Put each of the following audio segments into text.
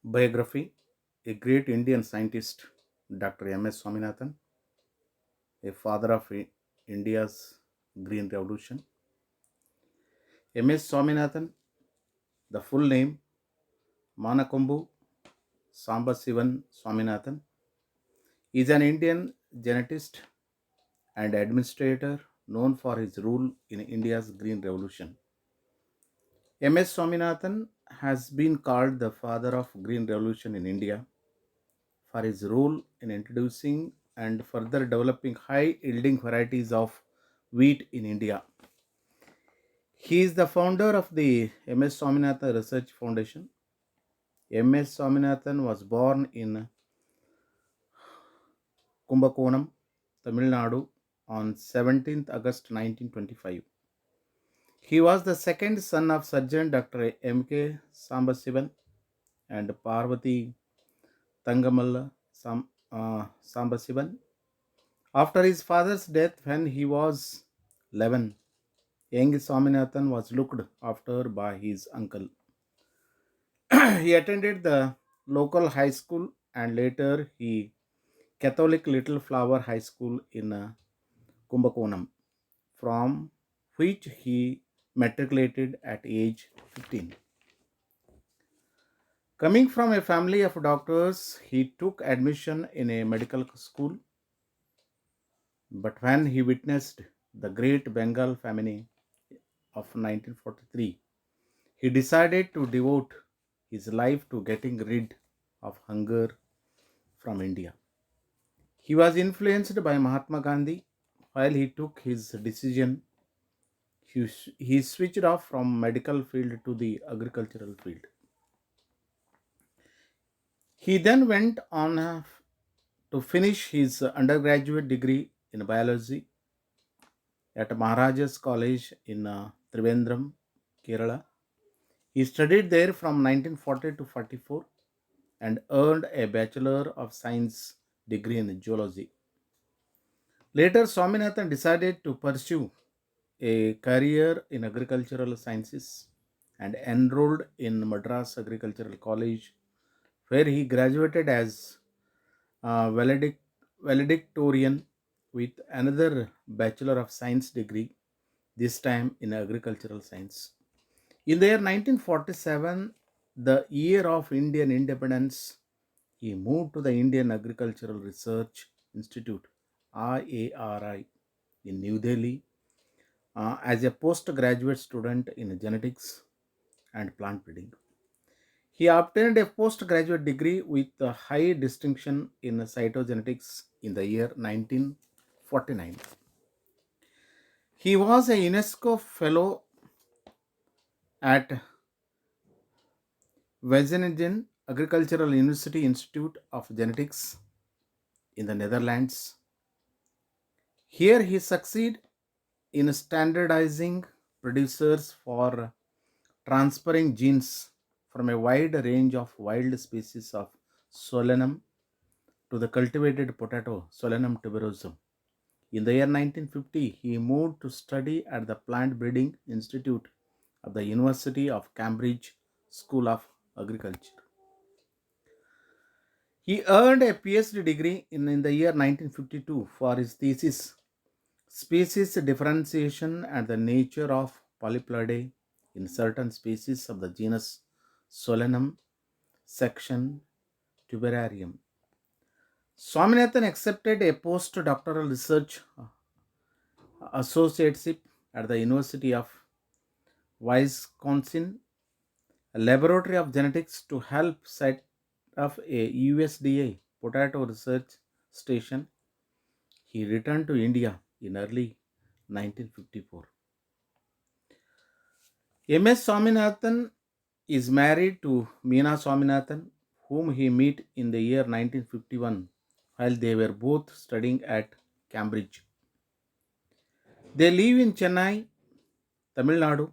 Biography: A great Indian scientist, Dr. M.S. Swaminathan, a father of India's Green Revolution. M.S. Swaminathan, the full name Manakombu Sambasivan Swaminathan, is an Indian genetist and administrator known for his rule in India's Green Revolution. M.S. Swaminathan has been called the father of Green Revolution in India for his role in introducing and further developing high yielding varieties of wheat in India. He is the founder of the MS Swaminathan Research Foundation. MS Swaminathan was born in Kumbakonam, Tamil Nadu on 17th August 1925. He was the second son of Surgeon Dr. M.K. Sambasivan and Parvati Tangamalla Sambasivan. After his father's death when he was 11, young Swaminathan was looked after by his uncle. He attended the local high school and later he Catholic Little Flower High School in Kumbakonam, from which he matriculated at age 15. Coming from a family of doctors, he took admission in a medical school, but when he witnessed the Great Bengal famine of 1943, he decided to devote his life to getting rid of hunger from India. He was influenced by Mahatma Gandhi. While he took his decision, he switched off from medical field to the agricultural field. He then went on to finish his undergraduate degree in biology at Maharaja's College in Trivandrum, Kerala. He studied there from 1940 to 44 and earned a Bachelor of Science degree in zoology. Later, Swaminathan decided to pursue a career in agricultural sciences and enrolled in Madras Agricultural College, where he graduated as a valedictorian with another Bachelor of Science degree, this time in agricultural science. In the year 1947, the year of Indian independence, he moved to the Indian Agricultural Research Institute, IARI, in New Delhi as a postgraduate student in genetics and plant breeding. He obtained a postgraduate degree with a high distinction in cytogenetics in the year 1949. He was a UNESCO fellow at Wageningen Agricultural University Institute of Genetics in the Netherlands. Here he succeeded in standardizing producers for transferring genes from a wide range of wild species of Solanum to the cultivated potato Solanum tuberosum. In the year 1950, he moved to study at the Plant Breeding Institute of the University of Cambridge School of Agriculture. He earned a PhD degree in the year 1952 for his thesis Species Differentiation and the Nature of Polyploidy in Certain Species of the Genus Solanum, section Tuberarium. Swaminathan accepted a postdoctoral research associateship at the University of Wisconsin, a laboratory of genetics, to help set up a USDA potato research station. He returned to India in early 1954. M.S. Swaminathan is married to Meena Swaminathan, whom he met in the year 1951 while they were both studying at Cambridge. They live in Chennai, Tamil Nadu.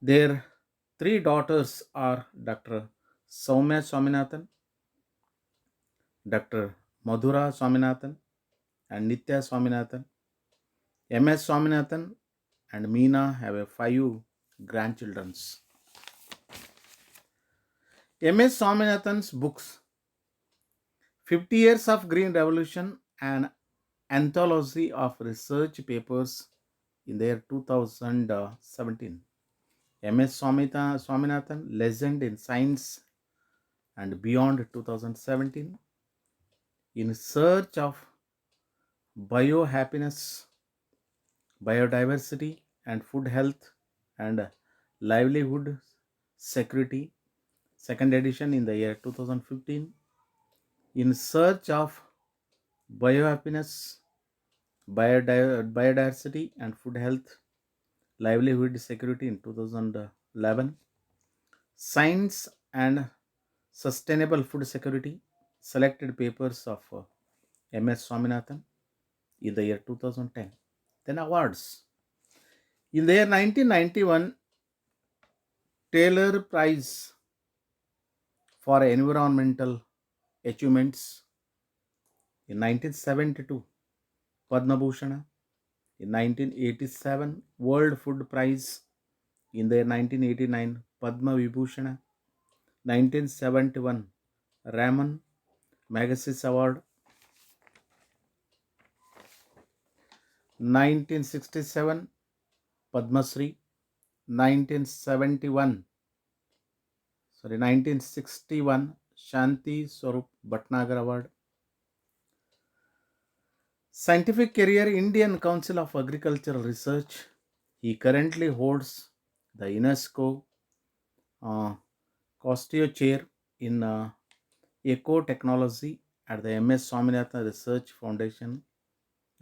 Their three daughters are Dr. Soumya Swaminathan, Dr. Madhura Swaminathan, and Nitya Swaminathan. M.S. Swaminathan and Meena have five grandchildren. M.S. Swaminathan's books, 50 Years of Green Revolution, an anthology of research papers in the year 2017. M.S. Swaminathan, Legend in Science and Beyond 2017, In Search of Biohappiness, Biodiversity and Food Health and Livelihood Security, second edition in the year 2015, In Search of Biohappiness, Biodiversity and Food Health, Livelihood Security in 2011, Science and Sustainable Food Security, selected papers of M.S. Swaminathan in the year 2010. Then awards. In the year 1991, Taylor Prize for Environmental Achievements. In 1972, Padma Bhushana. In 1987, World Food Prize. In the year 1989, Padma Vibhushana. 1971, Raman Magsaysay Award. 1967, Padma Shri. 1961, Shanti Swarup Bhatnagar Award. Scientific career, Indian Council of Agricultural Research. He currently holds the UNESCO Costello Chair in Eco Technology at the M.S. Swaminathan Research Foundation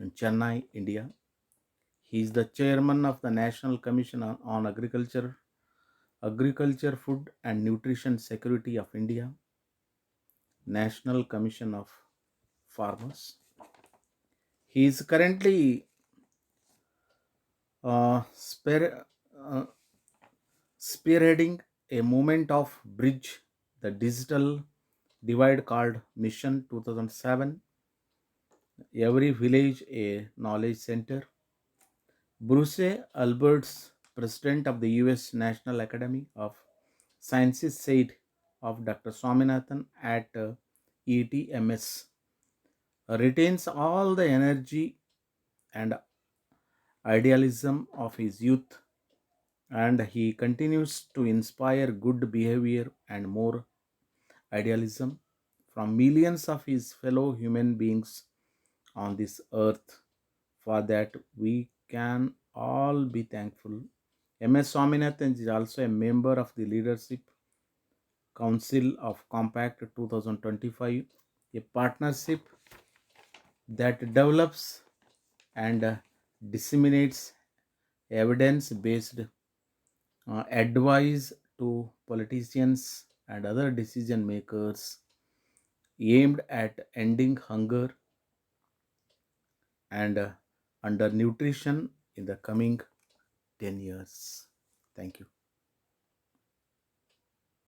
in Chennai, India. He is the chairman of the National Commission on Agriculture, Food and Nutrition Security of India, National Commission of Farmers. He is currently uh, spear, uh, spearheading a movement of bridge the digital divide called Mission 2007, Every Village a Knowledge Center. Bruce Alberts, president of the US National Academy of Sciences, said of Dr. Swaminathan at ETMS, retains all the energy and idealism of his youth, and he continues to inspire good behavior and more idealism from millions of his fellow human beings on this earth. For that, we can all be thankful. M.S. Swaminathan is also a member of the Leadership Council of Compact 2025, a partnership that develops and disseminates evidence based advice to politicians and other decision makers aimed at ending hunger and undernutrition in the coming 10 years. Thank you.